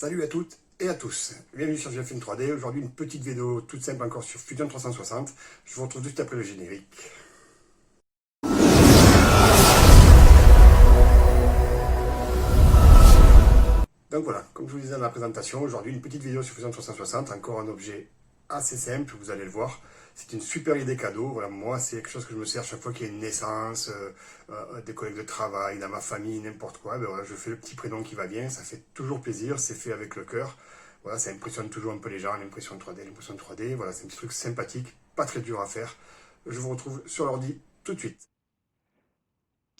Salut à toutes et à tous, bienvenue sur GFM 3D. Aujourd'hui une petite vidéo toute simple encore sur Fusion 360. Je vous retrouve juste après le générique. Donc voilà, comme je vous disais dans la présentation, aujourd'hui une petite vidéo sur Fusion 360, encore un objet assez simple, vous allez le voir. C'est une super idée cadeau, voilà, moi c'est quelque chose que je me sers chaque fois qu'il y a une naissance, des collègues de travail, dans ma famille, n'importe quoi, ben voilà, je fais le petit prénom qui va bien, ça fait toujours plaisir, c'est fait avec le cœur. Voilà, ça impressionne toujours un peu les gens, l'impression 3D, voilà, c'est un petit truc sympathique, pas très dur à faire. Je vous retrouve sur l'ordi tout de suite.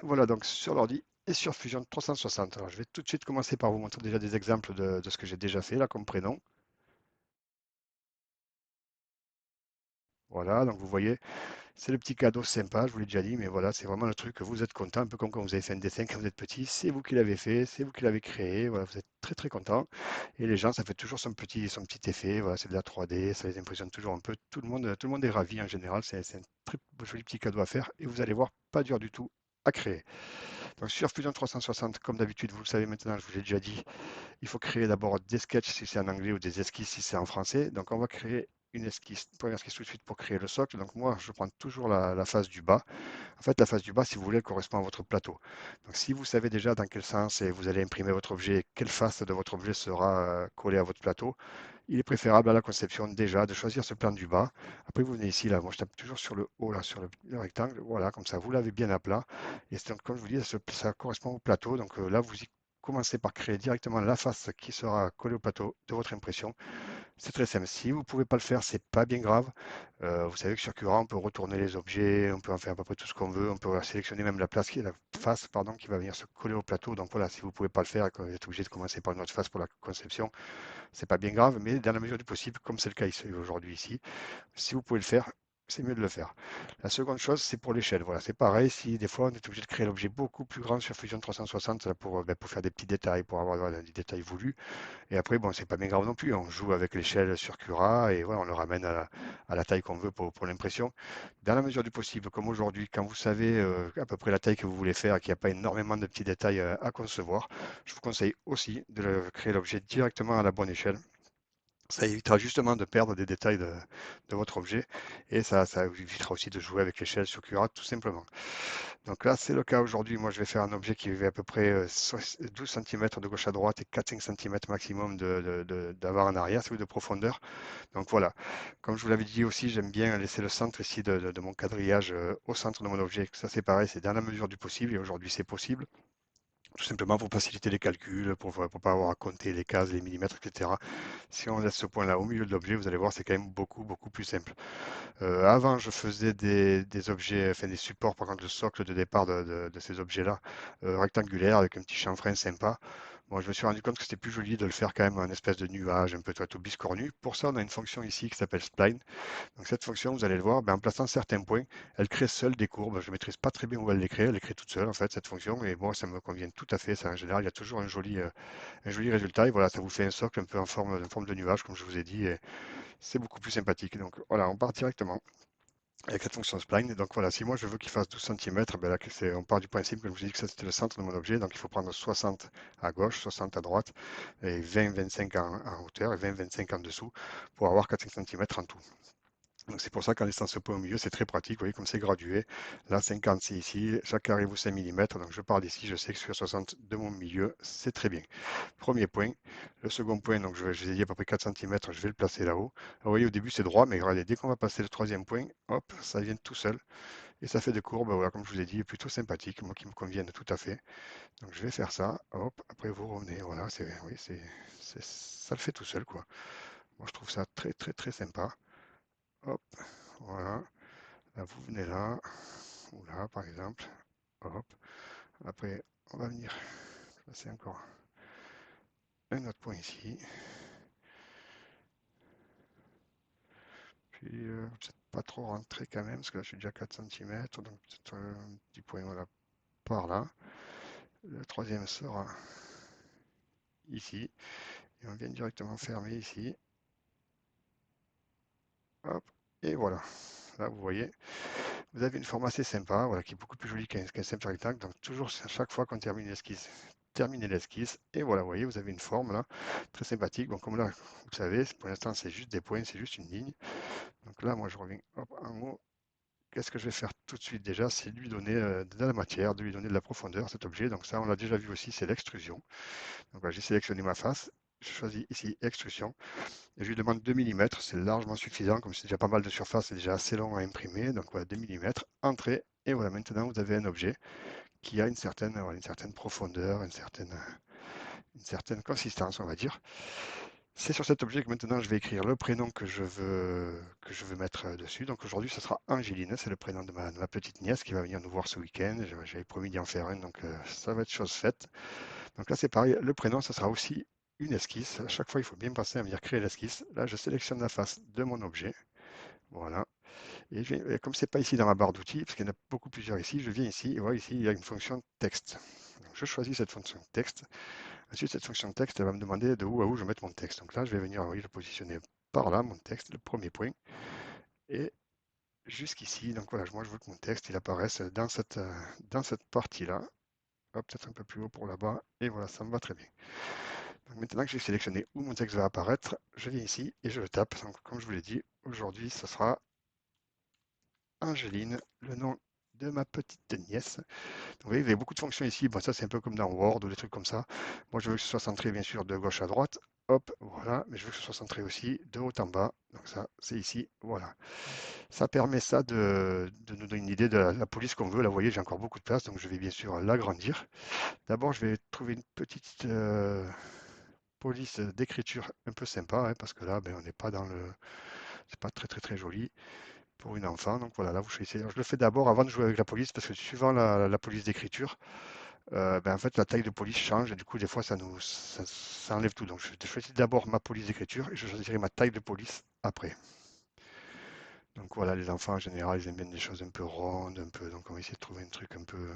Voilà, donc sur l'ordi et sur Fusion 360. Alors, je vais tout de suite commencer par vous montrer déjà des exemples de ce que j'ai déjà fait là comme prénom. Voilà, donc vous voyez, c'est le petit cadeau sympa, je vous l'ai déjà dit, mais voilà, c'est vraiment le truc que vous êtes content, un peu comme quand vous avez fait un dessin quand vous êtes petit, c'est vous qui l'avez fait, c'est vous qui l'avez créé, voilà, vous êtes très très content. Et les gens, ça fait toujours son petit effet, voilà, c'est de la 3D, ça les impressionne toujours un peu. Tout le monde est ravi en général, c'est un très joli petit cadeau à faire et vous allez voir, pas dur du tout à créer. Donc sur Fusion 360, comme d'habitude, vous le savez maintenant, je vous l'ai déjà dit, il faut créer d'abord des sketchs si c'est en anglais ou des esquisses si c'est en français. Donc on va créer une esquisse, une première esquisse tout de suite pour créer le socle. Donc moi, je prends toujours la face du bas. En fait, la face du bas, si vous voulez, elle correspond à votre plateau. Donc si vous savez déjà dans quel sens et vous allez imprimer votre objet, quelle face de votre objet sera collée à votre plateau, il est préférable à la conception déjà de choisir ce plan du bas. Après, vous venez ici, là, moi je tape toujours sur le haut, là, sur le rectangle. Voilà, comme ça, vous l'avez bien à plat. Et donc, comme je vous dis, ça correspond au plateau. Donc là, vous y commencez par créer directement la face qui sera collée au plateau de votre impression. C'est très simple. Si vous ne pouvez pas le faire, c'est pas bien grave. Vous savez que sur Cura, on peut retourner les objets, on peut en faire à peu près tout ce qu'on veut, on peut sélectionner même la place la face pardon, qui va venir se coller au plateau. Donc voilà, si vous ne pouvez pas le faire et que vous êtes obligé de commencer par une autre face pour la conception, c'est pas bien grave, mais dans la mesure du possible, comme c'est le cas ici aujourd'hui ici, si vous pouvez le faire, c'est mieux de le faire. La seconde chose, c'est pour l'échelle. Voilà, c'est pareil. Si des fois on est obligé de créer l'objet beaucoup plus grand sur Fusion 360 là, pour faire des petits détails, pour avoir voilà, des détails voulus. Et après, bon, c'est pas bien grave non plus. On joue avec l'échelle sur Cura et voilà, on le ramène à la taille qu'on veut pour l'impression. Dans la mesure du possible, comme aujourd'hui, quand vous savez à peu près la taille que vous voulez faire et qu'il n'y a pas énormément de petits détails à concevoir, je vous conseille aussi de créer l'objet directement à la bonne échelle. Ça évitera justement de perdre des détails de votre objet et ça vous évitera aussi de jouer avec l'échelle sur Cura tout simplement. Donc là, c'est le cas aujourd'hui. Moi, je vais faire un objet qui fait à peu près 12 cm de gauche à droite et 4-5 cm maximum d'avant en arrière, c'est de profondeur. Donc voilà, comme je vous l'avais dit aussi, j'aime bien laisser le centre ici de mon quadrillage au centre de mon objet. Ça, c'est pareil, c'est dans la mesure du possible et aujourd'hui, c'est possible. Tout simplement pour faciliter les calculs, pour ne pas avoir à compter les cases, les millimètres, etc. Si on laisse ce point-là au milieu de l'objet, vous allez voir, c'est quand même beaucoup, beaucoup plus simple. Avant, je faisais des objets, enfin des supports, par contre, le socle de départ de ces objets-là, rectangulaire avec un petit chanfrein sympa. Bon, je me suis rendu compte que c'était plus joli de le faire quand même en espèce de nuage, un peu tout biscornu. Pour ça, on a une fonction ici qui s'appelle spline. Donc cette fonction, vous allez le voir, ben, en plaçant certains points, elle crée seule des courbes. Je ne maîtrise pas très bien où elle les crée toute seule en fait, cette fonction. Et moi, ça me convient tout à fait. Ça, en général, il y a toujours un joli résultat. Et voilà, ça vous fait un socle un peu en forme de nuage, comme je vous ai dit. Et c'est beaucoup plus sympathique. Donc voilà, on part directement avec cette fonction spline. Donc voilà, si moi je veux qu'il fasse 12 cm, ben là, on part du principe que je vous ai dit que ça c'était le centre de mon objet. Donc il faut prendre 60 à gauche, 60 à droite et 20-25 en hauteur et 20-25 en dessous pour avoir 4-5 cm en tout. Donc c'est pour ça qu'en laissant ce point au milieu, c'est très pratique. Vous voyez comme c'est gradué. Là, 50, c'est ici. Chaque carré vaut 5 mm. Donc je pars d'ici. Je sais que sur 60 de mon milieu, c'est très bien. Premier point. Le second point, donc je vous ai dit à peu près 4 cm, je vais le placer là-haut. Vous voyez, au début, c'est droit, mais regardez, dès qu'on va passer le troisième point, hop, ça vient tout seul. Et ça fait des courbes, voilà, comme je vous ai dit, plutôt sympathiques, moi qui me conviennent tout à fait. Donc je vais faire ça. Hop, après vous revenez. Voilà, oui, ça le fait tout seul, quoi. Moi, je trouve ça très, très, très sympa. Hop, voilà. Là, vous venez là, ou là, par exemple. Hop. Après, on va venir placer encore un autre point ici. Puis, peut-être pas trop rentrer quand même, parce que là, je suis déjà à 4 cm. Donc, peut-être un petit point voilà, par là. Le troisième sera ici. Et on vient directement fermer ici. Hop. Et voilà. Là, vous voyez, vous avez une forme assez sympa, voilà, qui est beaucoup plus jolie qu'un simple rectangle. Donc, toujours à chaque fois qu'on termine une esquisse, terminer l'esquisse. Et voilà, vous voyez, vous avez une forme là, très sympathique. Bon, comme là, vous savez, pour l'instant, c'est juste des points, c'est juste une ligne. Donc là, moi, je reviens hop, en haut. Qu'est-ce que je vais faire tout de suite déjà? C'est lui donner de la matière, de lui donner de la profondeur, cet objet. Donc ça, on l'a déjà vu aussi, c'est l'extrusion. Donc voilà, j'ai sélectionné ma face. Je choisis ici extrusion. Et je lui demande 2 mm, c'est largement suffisant. Comme c'est déjà pas mal de surface, c'est déjà assez long à imprimer. Donc voilà, 2 mm, entrée. Et voilà, maintenant vous avez un objet qui a voilà, une certaine profondeur, une certaine consistance, on va dire. C'est sur cet objet que maintenant je vais écrire le prénom que je veux mettre dessus. Donc aujourd'hui, ce sera Angéline, c'est le prénom de ma petite nièce qui va venir nous voir ce week-end. J'avais promis d'y en faire un, donc ça va être chose faite. Donc là, c'est pareil, le prénom, ça sera aussi une esquisse. À chaque fois, il faut bien penser à venir créer l'esquisse. Là, je sélectionne la face de mon objet. Voilà. Et comme c'est pas ici dans ma barre d'outils, parce qu'il y en a beaucoup plusieurs ici, je viens ici et voilà, ici, il y a une fonction texte. Donc, je choisis cette fonction texte. Ensuite, cette fonction texte, elle va me demander de où à où je vais mettre mon texte. Donc là, je vais venir oui, le positionner par là, mon texte, le premier point, et jusqu'ici. Donc voilà, moi, je veux que mon texte il apparaisse dans cette partie-là. Hop, peut-être un peu plus haut pour là-bas. Et voilà, ça me va très bien. Donc maintenant que j'ai sélectionné où mon texte va apparaître, je viens ici et je le tape. Donc, comme je vous l'ai dit, aujourd'hui, ce sera Angéline, le nom de ma petite nièce. Donc, vous voyez, vous avez beaucoup de fonctions ici. Bon, ça, c'est un peu comme dans Word ou des trucs comme ça. Moi, je veux que ce soit centré, bien sûr, de gauche à droite. Hop, voilà. Mais je veux que ce soit centré aussi de haut en bas. Donc ça, c'est ici. Voilà. Ça permet ça de nous donner une idée de la police qu'on veut. Là, vous voyez, j'ai encore beaucoup de place. Donc, je vais bien sûr l'agrandir. D'abord, je vais trouver une petite police d'écriture un peu sympa. Hein, parce que là, ben, on n'est pas dans le... C'est pas très, très, très joli pour une enfant. Donc voilà, là vous choisissez. Alors, je le fais d'abord avant de jouer avec la police parce que suivant la police d'écriture, ben, en fait la taille de police change et du coup des fois ça enlève tout. Donc je choisis d'abord ma police d'écriture et je choisirai ma taille de police après. Donc voilà, les enfants en général ils aiment bien des choses un peu rondes, un peu. Donc on va essayer de trouver un truc un peu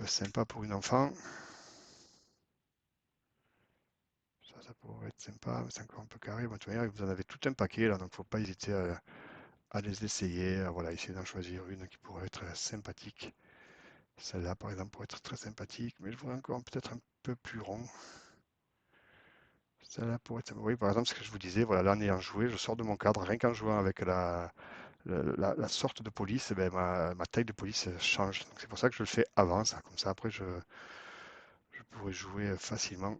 sympa pour une enfant. Ça pourrait être sympa, mais c'est encore un peu carré. Bon, vous en avez tout un paquet là, donc faut pas hésiter à les essayer. Voilà, essayer d'en choisir une qui pourrait être sympathique. Celle-là, par exemple, pourrait être très sympathique, mais je voudrais encore peut-être un peu plus rond. Celle-là pourrait être... Oui, par exemple, ce que je vous disais, voilà, là, en ayant joué, je sors de mon cadre, rien qu'en jouant avec la sorte de police, eh ben, ma taille de police change. Donc c'est pour ça que je le fais avant, ça. Comme ça, après, je pourrais jouer facilement.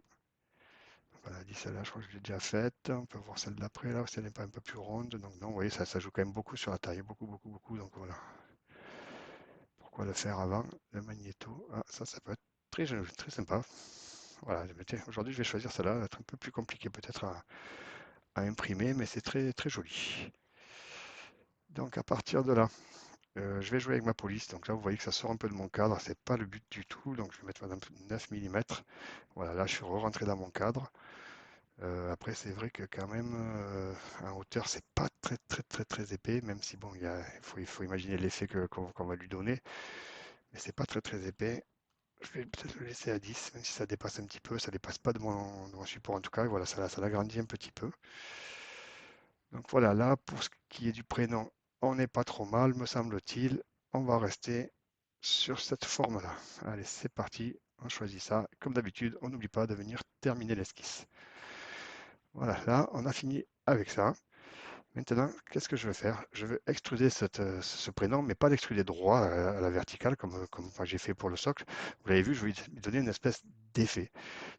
Voilà, dit celle-là, je crois que je l'ai déjà faite. On peut voir celle d'après, là, si elle n'est pas un peu plus ronde. Donc non, vous voyez, ça joue quand même beaucoup sur la taille. Beaucoup, beaucoup, beaucoup. Donc voilà. Pourquoi le faire avant? Le magnéto. Ah, ça peut être très, très sympa. Voilà, aujourd'hui je vais choisir celle-là, elle va être un peu plus compliqué peut-être à imprimer, mais c'est très très joli. Donc à partir de là, je vais jouer avec ma police. Donc là vous voyez que ça sort un peu de mon cadre, c'est pas le but du tout. Donc je vais mettre par exemple 9 mm. Voilà, là je suis rentré dans mon cadre. Après c'est vrai que quand même en hauteur c'est pas très très très très épais, même si bon il faut imaginer l'effet qu'on va lui donner, mais c'est pas très très épais. Je vais peut-être le laisser à 10, même si ça dépasse un petit peu, ça dépasse pas de mon support en tout cas, et voilà, ça l'agrandit un petit peu. Donc voilà, là, pour ce qui est du prénom, on n'est pas trop mal, me semble-t-il. On va rester sur cette forme-là. Allez, c'est parti, on choisit ça. Comme d'habitude, on n'oublie pas de venir terminer l'esquisse. Voilà, là, on a fini avec ça. Maintenant, qu'est-ce que je vais faire? Je vais extruder ce prénom, mais pas l'extruder droit à la verticale, comme j'ai fait pour le socle. Vous l'avez vu, je vais lui donner une espèce d'effet.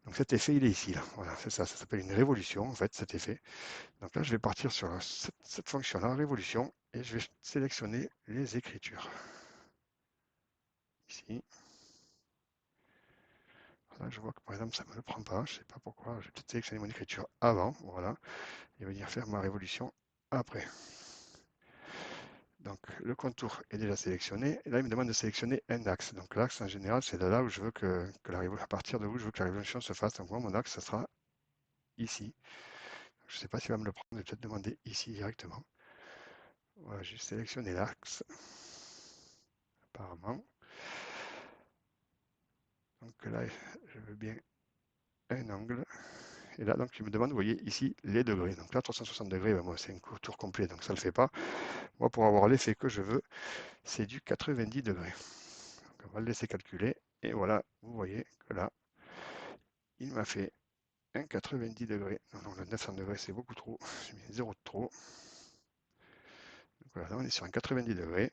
Donc cet effet, il est ici, là. Voilà, c'est ça s'appelle une révolution, en fait, cet effet. Donc là, je vais partir sur cette fonction-là, révolution, et je vais sélectionner les écritures. Ici. Là, je vois que, par exemple, ça ne me le prend pas. Je ne sais pas pourquoi. Je vais peut-être sélectionner mon écriture avant, voilà, et venir faire ma révolution après. Donc le contour est déjà sélectionné. Et là, il me demande de sélectionner un axe. Donc l'axe, en général, c'est de là où je veux à partir de où je veux que la révolution se fasse. Donc moi, mon axe, ça sera ici. Je ne sais pas s'il va me le prendre. Je vais peut-être demander ici directement. Voilà, j'ai sélectionné l'axe. Apparemment. Donc là, je veux bien un angle. Et là, donc, il me demande, vous voyez ici, les degrés. Donc là, 360 degrés, ben, moi, c'est un tour complet, donc ça ne le fait pas. Moi, pour avoir l'effet que je veux, c'est du 90 degrés. Donc, on va le laisser calculer. Et voilà, vous voyez que là, il m'a fait un 90 degrés. Non, non, le 900 degrés, c'est beaucoup trop. J'ai mis 0 de trop. Donc voilà, là, on est sur un 90 degrés.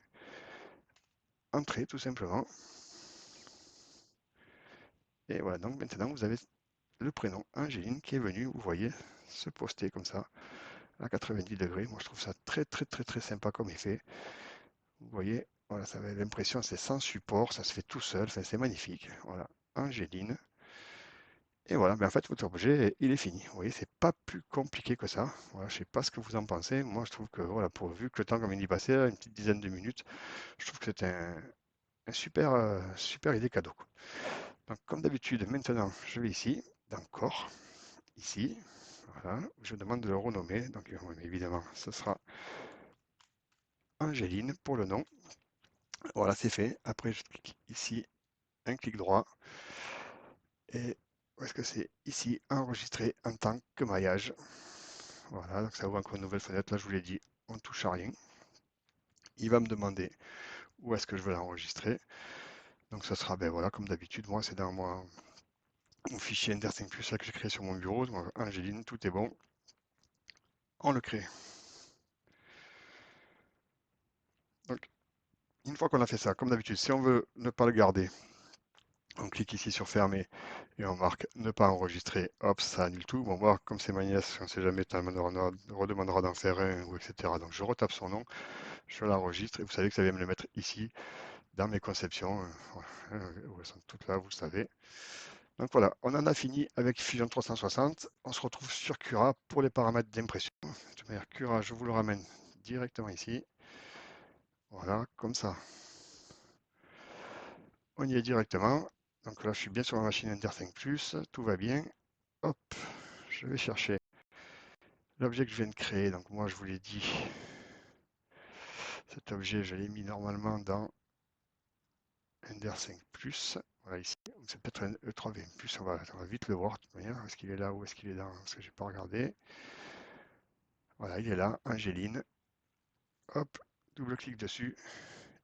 Entrée, tout simplement. Et voilà, donc maintenant, vous avez le prénom Angéline qui est venu, vous voyez, se poster comme ça, à 90 degrés. Moi, je trouve ça très, très, très, très sympa comme effet. Vous voyez, voilà, ça avait l'impression, c'est sans support, ça se fait tout seul, enfin, c'est magnifique. Voilà, Angéline. Et voilà, ben en fait, votre objet, il est fini. Vous voyez, c'est pas plus compliqué que ça. Voilà, je sais pas ce que vous en pensez. Moi, je trouve que, voilà, vu que le temps, comme il y passait, une petite dizaine de minutes, je trouve que c'est un super, super idée cadeau, quoi. Donc, comme d'habitude, maintenant, je vais ici, dans corps, ici. Voilà, je demande de le renommer. Donc, évidemment, ce sera Angéline pour le nom. Voilà, c'est fait. Après, je clique ici, un clic droit. Et où est-ce que c'est? Ici, enregistrer en tant que maillage. Voilà, donc ça ouvre encore une nouvelle fenêtre. Là, je vous l'ai dit, on ne touche à rien. Il va me demander où est-ce que je veux l'enregistrer. Donc, ça sera, ben voilà, comme d'habitude, moi, c'est dans mon fichier Ender5 Plus là, que j'ai créé sur mon bureau. Donc, Angéline, tout est bon. On le crée. Donc, une fois qu'on a fait ça, comme d'habitude, si on veut ne pas le garder, on clique ici sur fermer et on marque ne pas enregistrer. Hop, ça annule tout. Bon, moi, comme c'est ma nièce, on ne sait jamais, tu redemandera d'en faire un, ou etc. Donc, je retape son nom, je l'enregistre et vous savez que ça vient me le mettre ici dans mes conceptions. Voilà, elles sont toutes là, vous le savez. Donc voilà, on en a fini avec Fusion 360. On se retrouve sur Cura pour les paramètres d'impression. De toute manière, Cura, je vous le ramène directement ici. Voilà, comme ça. On y est directement. Donc là, je suis bien sur ma machine Ender 5 Plus. Tout va bien. Hop, je vais chercher l'objet que je viens de créer. Donc moi, je vous l'ai dit, cet objet, je l'ai mis normalement dans Ender 5 Plus. Voilà, ici. C'est peut-être un E3VM Plus. On va vite le voir. De toute manière, est-ce qu'il est là ou est-ce qu'il est dans? Parce que j'ai pas regardé. Voilà, il est là, Angéline. Hop, double-clic dessus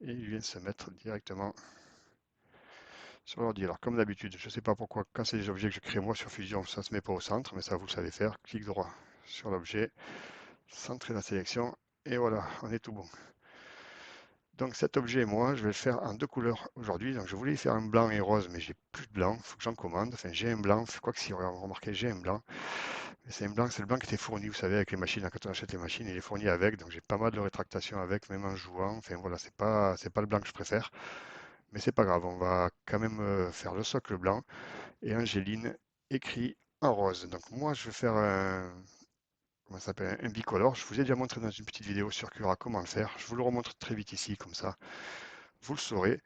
et il vient se mettre directement sur l'ordi. Alors comme d'habitude, je ne sais pas pourquoi quand c'est des objets que je crée moi sur Fusion, ça ne se met pas au centre, mais ça vous le savez faire. Clic droit sur l'objet, centrer la sélection et voilà, on est tout bon. Donc cet objet, moi, je vais le faire en deux couleurs aujourd'hui. Donc je voulais faire un blanc et rose, mais j'ai plus de blanc, il faut que j'en commande. Enfin, j'ai un blanc, quoi que si vous remarquez, j'ai un blanc. Mais c'est le blanc qui était fourni, vous savez, avec les machines. Quand on achète les machines, il est fourni avec. Donc j'ai pas mal de rétractation avec, même en jouant. Enfin voilà, c'est pas le blanc que je préfère. Mais c'est pas grave, on va quand même faire le socle blanc. Et Angéline écrit en rose. Donc moi, je vais faire comment ça s'appelle, un bicolore. Je vous ai déjà montré dans une petite vidéo sur Cura comment le faire. Je vous le remontre très vite ici, comme ça, vous le saurez.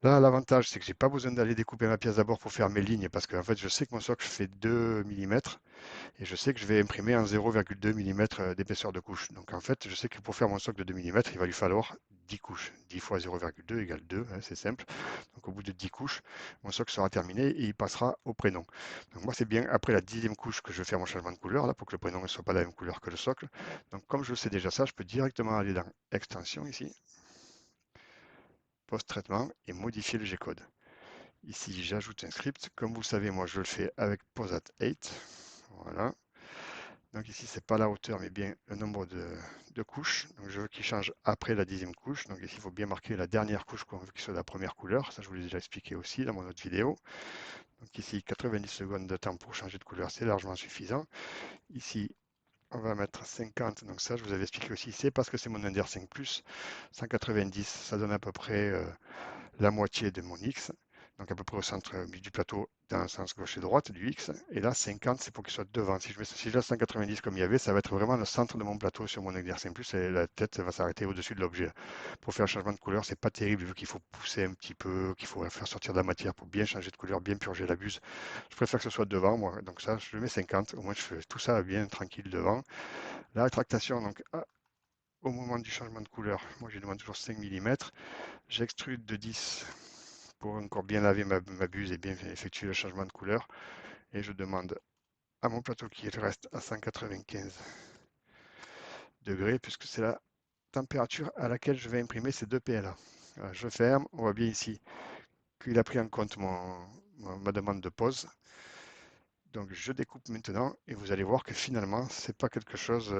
Là, l'avantage, c'est que j'ai pas besoin d'aller découper ma pièce d'abord pour faire mes lignes, parce qu'en fait, je sais que mon socle fait 2 mm. Et je sais que je vais imprimer en 0,2 mm d'épaisseur de couche. Donc en fait, je sais que pour faire mon socle de 2 mm, il va lui falloir 10 couches. 10 fois 0,2 égale 2, hein, c'est simple. Donc au bout de 10 couches, mon socle sera terminé et il passera au prénom. Donc moi, c'est bien après la 10e couche que je vais faire mon changement de couleur, là, pour que le prénom ne soit pas la même couleur que le socle. Donc comme je sais déjà ça, je peux directement aller dans Extension ici, Post-traitement et modifier le G-code. Ici, j'ajoute un script. Comme vous le savez, moi, je le fais avec Posat 8. Voilà. Donc ici, c'est pas la hauteur, mais bien le nombre de couches. Donc je veux qu'il change après la 10e couche. Donc ici, il faut bien marquer la dernière couche qu'on veut qu'il soit de la première couleur. Ça, je vous l'ai déjà expliqué aussi dans mon autre vidéo. Donc ici, 90 secondes de temps pour changer de couleur, c'est largement suffisant. Ici, on va mettre 50. Donc ça, je vous avais expliqué aussi, c'est parce que c'est mon Ender 5 Plus. 190, ça donne à peu près la moitié de mon X, donc à peu près au centre du plateau, dans le sens gauche et droite du X. Et là, 50, c'est pour qu'il soit devant. Si je laisse 190 comme il y avait, ça va être vraiment le centre de mon plateau sur mon exercice plus et la tête va s'arrêter au-dessus de l'objet. Pour faire le changement de couleur, c'est pas terrible vu qu'il faut pousser un petit peu, qu'il faut faire sortir de la matière pour bien changer de couleur, bien purger la buse. Je préfère que ce soit devant, moi. Donc ça, je mets 50. Au moins, je fais tout ça bien tranquille devant. La rétractation, donc au moment du changement de couleur, moi je demande toujours 5 mm. J'extrude de 10 pour encore bien laver ma buse et bien effectuer le changement de couleur. Et je demande à mon plateau qu'il reste à 195 degrés, puisque c'est la température à laquelle je vais imprimer ces deux PLA. Voilà, je ferme, on voit bien ici qu'il a pris en compte ma demande de pause. Donc je découpe maintenant et vous allez voir que finalement c'est pas quelque chose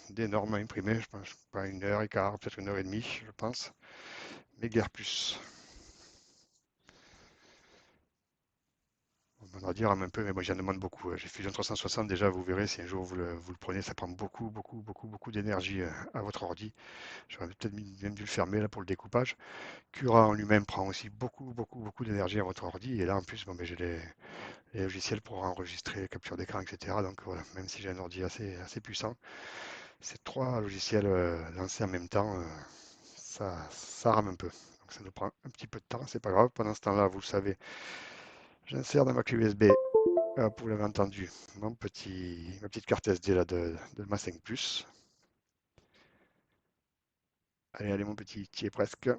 d'énorme à imprimer, je pense pas 1 heure et quart, peut-être 1 heure et demie, je pense, mais guère plus. On va dire un peu, mais moi j'en demande beaucoup. J'ai Fusion 360 déjà, vous verrez, si un jour vous le prenez, ça prend beaucoup d'énergie à votre ordi. J'aurais peut-être même dû le fermer là pour le découpage. Cura en lui-même prend aussi beaucoup d'énergie à votre ordi. Et là en plus, bon, ben, j'ai les logiciels pour enregistrer, capture d'écran, etc. Donc voilà, même si j'ai un ordi assez puissant, ces trois logiciels lancés en même temps, ça rame un peu. Donc ça nous prend un petit peu de temps, c'est pas grave. Pendant ce temps-là, vous le savez, j'insère dans ma clé USB. Hop, vous l'avez entendu, ma petite carte SD là de ma 5 Plus. Allez, mon petit, qui est presque.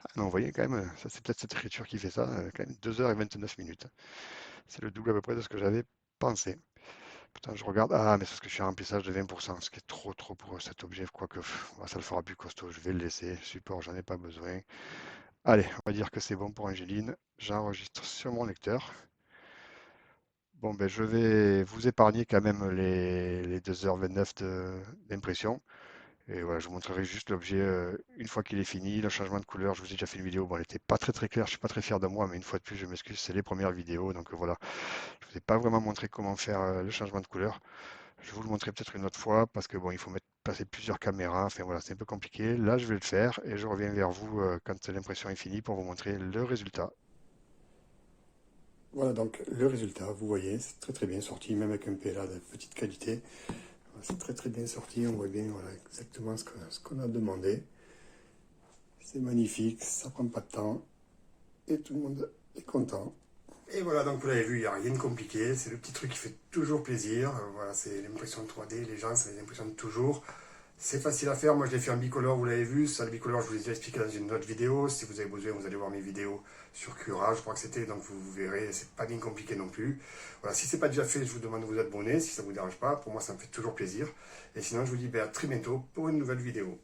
Ah non, vous voyez quand même, ça c'est peut-être cette écriture qui fait ça, quand même 2 h 29 minutes. C'est le double à peu près de ce que j'avais pensé. Pourtant, je regarde, ah, mais c'est parce que je suis en remplissage de 20%, ce qui est trop pour cet objet, quoique ça le fera plus costaud, je vais le laisser. Support, j'en ai pas besoin. Allez, on va dire que c'est bon pour Angéline. J'enregistre sur mon lecteur. Bon, ben, je vais vous épargner quand même les 2 h 29 d'impression. Et voilà, je vous montrerai juste l'objet une fois qu'il est fini. Le changement de couleur, je vous ai déjà fait une vidéo. Bon, elle n'était pas très claire, je suis pas très fier de moi, mais une fois de plus, je m'excuse, c'est les premières vidéos. Donc voilà, je vous ai pas vraiment montré comment faire le changement de couleur. Je vous le montrerai peut-être une autre fois parce que bon, il faut passer plusieurs caméras. Enfin voilà, c'est un peu compliqué. Là, je vais le faire et je reviens vers vous quand l'impression est finie pour vous montrer le résultat. Voilà donc le résultat, vous voyez, c'est très bien sorti, même avec un PLA de petite qualité. C'est très bien sorti, on voit bien voilà, exactement ce qu'on a demandé. C'est magnifique, ça prend pas de temps et tout le monde est content. Et voilà, donc vous l'avez vu, il n'y a rien de compliqué, c'est le petit truc qui fait toujours plaisir. Voilà, c'est l'impression 3D, les gens, ça les impressionne toujours. C'est facile à faire, moi je l'ai fait en bicolore, vous l'avez vu, ça le bicolore je vous l'ai déjà expliqué dans une autre vidéo, si vous avez besoin vous allez voir mes vidéos sur Cura, je crois que c'était, donc vous verrez, c'est pas bien compliqué non plus. Voilà, si c'est pas déjà fait, je vous demande de vous abonner, si ça vous dérange pas, pour moi ça me fait toujours plaisir. Et sinon je vous dis à très bientôt pour une nouvelle vidéo.